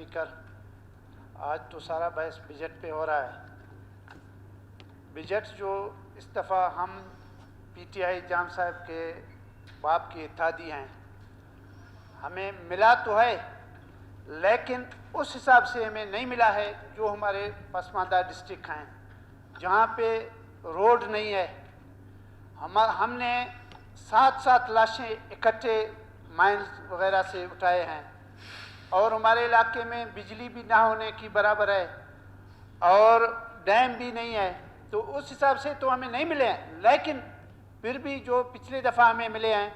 Speaker, आज तो सारा बहस बजट पे हो रहा है। बजट जो इस दफ़ा हम PTI जाम साहब के बाप के इत्तेहादी हैं, हमें मिला तो है लेकिन उस हिसाब से हमें नहीं मिला है जो हमारे पसमानदा डिस्ट्रिक्ट हैं, जहाँ पे रोड नहीं है। हमने 7 लाशें इकट्ठे माइंस वगैरह से उठाए हैं और हमारे इलाके में बिजली भी ना होने की बराबर है और डैम भी नहीं है, तो उस हिसाब से तो हमें नहीं मिले हैं। लेकिन फिर भी जो पिछले दफ़ा हमें मिले हैं,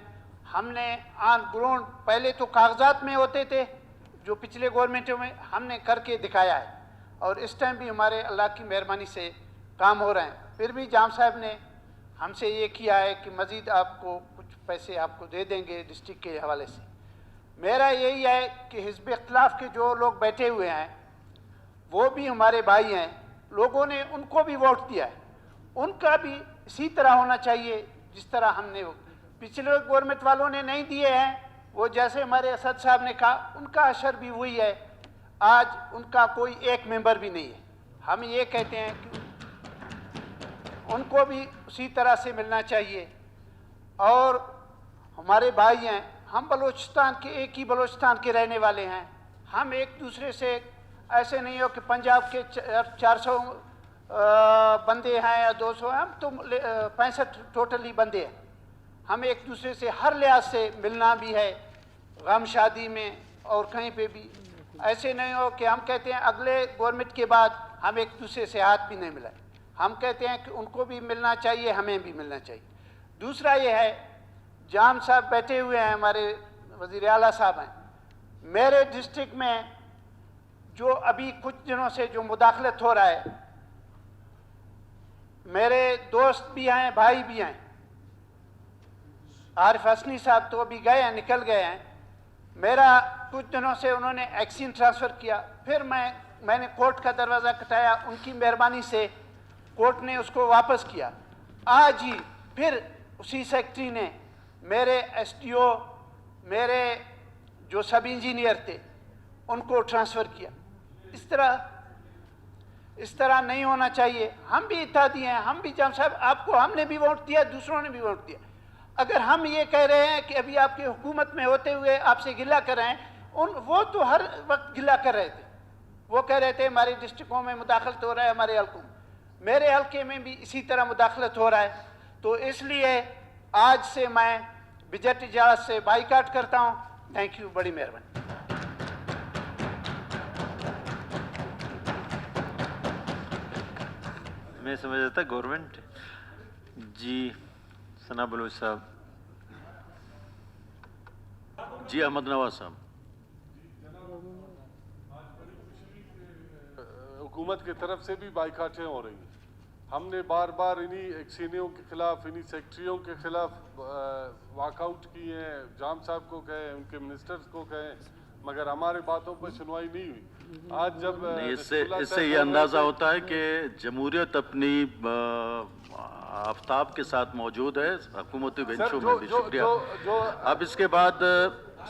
हमने ऑन ग्राउंड, पहले तो कागजात में होते थे जो पिछले गवर्नमेंटों में, हमने करके दिखाया है और इस टाइम भी हमारे अल्लाह की मेहरबानी से काम हो रहे हैं। फिर भी जाम साहब ने हमसे ये किया है कि मज़ीद आपको कुछ पैसे आपको दे देंगे डिस्ट्रिक्ट के हवाले से। मेरा यही है कि हिज़्ब इख्तिलाफ़ के जो लोग बैठे हुए हैं वो भी हमारे भाई हैं, लोगों ने उनको भी वोट दिया है, उनका भी इसी तरह होना चाहिए जिस तरह हमने पिछले गवर्नमेंट वालों ने नहीं दिए हैं। वो जैसे हमारे असद साहब ने कहा, उनका असर भी वही है, आज उनका कोई एक मेंबर भी नहीं है। हम ये कहते हैं कि उनको भी उसी तरह से मिलना चाहिए। और हमारे भाई हैं, हम बलोचिस्तान के, एक ही बलोचिस्तान के रहने वाले हैं, हम एक दूसरे से ऐसे नहीं हो कि पंजाब के 400 बंदे हैं या 200 हैं, हम तो 65 टोटली बंदे हैं। हम एक दूसरे से हर लिहाज से मिलना भी है, गम शादी में और कहीं पे भी। ऐसे नहीं हो कि हम कहते हैं अगले गवर्नमेंट के बाद हम एक दूसरे से हाथ भी नहीं मिलाए। हम कहते हैं कि उनको भी मिलना चाहिए, हमें भी मिलना चाहिए। दूसरा ये है, जाम साहब बैठे हुए हैं, हमारे वज़ीर आला साहब हैं। मेरे डिस्ट्रिक्ट में जो अभी कुछ दिनों से जो मुदाखलत हो रहा है, मेरे दोस्त भी हैं, भाई भी हैं। आरिफ हसनी साहब तो अभी गए हैं, निकल गए हैं। मेरा कुछ दिनों से उन्होंने एक्सीन ट्रांसफ़र किया, फिर मैंने कोर्ट का दरवाज़ा खटाया, उनकी मेहरबानी से कोर्ट ने उसको वापस किया। आज ही फिर उसी सेक्रेटरी ने मेरे SDO, मेरे जो सब इंजीनियर थे, उनको ट्रांसफ़र किया। इस तरह नहीं होना चाहिए। हम भी इत्तेहादी हैं, हम भी जाम साहब, आपको हमने भी वोट दिया, दूसरों ने भी वोट दिया। अगर हम ये कह रहे हैं कि अभी आपकी हुकूमत में होते हुए आपसे गिला कर रहे हैं, वो तो हर वक्त गिला कर रहे थे। वो कह रहे थे हमारे डिस्ट्रिक्टों में मुदाखलत हो रहा है, हमारे हल्कों में। मेरे हल्के में भी इसी तरह मुदाखलत हो रहा है। तो इसलिए आज से मैं बजट इजाज़त से बाइकाट करता हूँ। थैंक यू, बड़ी मेहरबानी। मैं समझ रहा था गवर्नमेंट जी। सना बलोच साहब जी। अहमद नवाज साहब। हुकूमत की तरफ से भी बाइकाटें हो रही हैं। हमने बार बार इन्हीं एक्सीनियों के खिलाफ, इन्हीं सेक्रेटरियों के खिलाफ वॉकआउट किए हैं, जाम साहब को कहे, उनके मिनिस्टर्स को कहे, मगर हमारे बातों पर सुनवाई नहीं हुई। आज जब इससे ये अंदाज़ा होता है कि जमहूरियत अपनी आफ्ताब के साथ मौजूद है। हुकूमती बेंचों में भी शुक्रिया। अब इसके बाद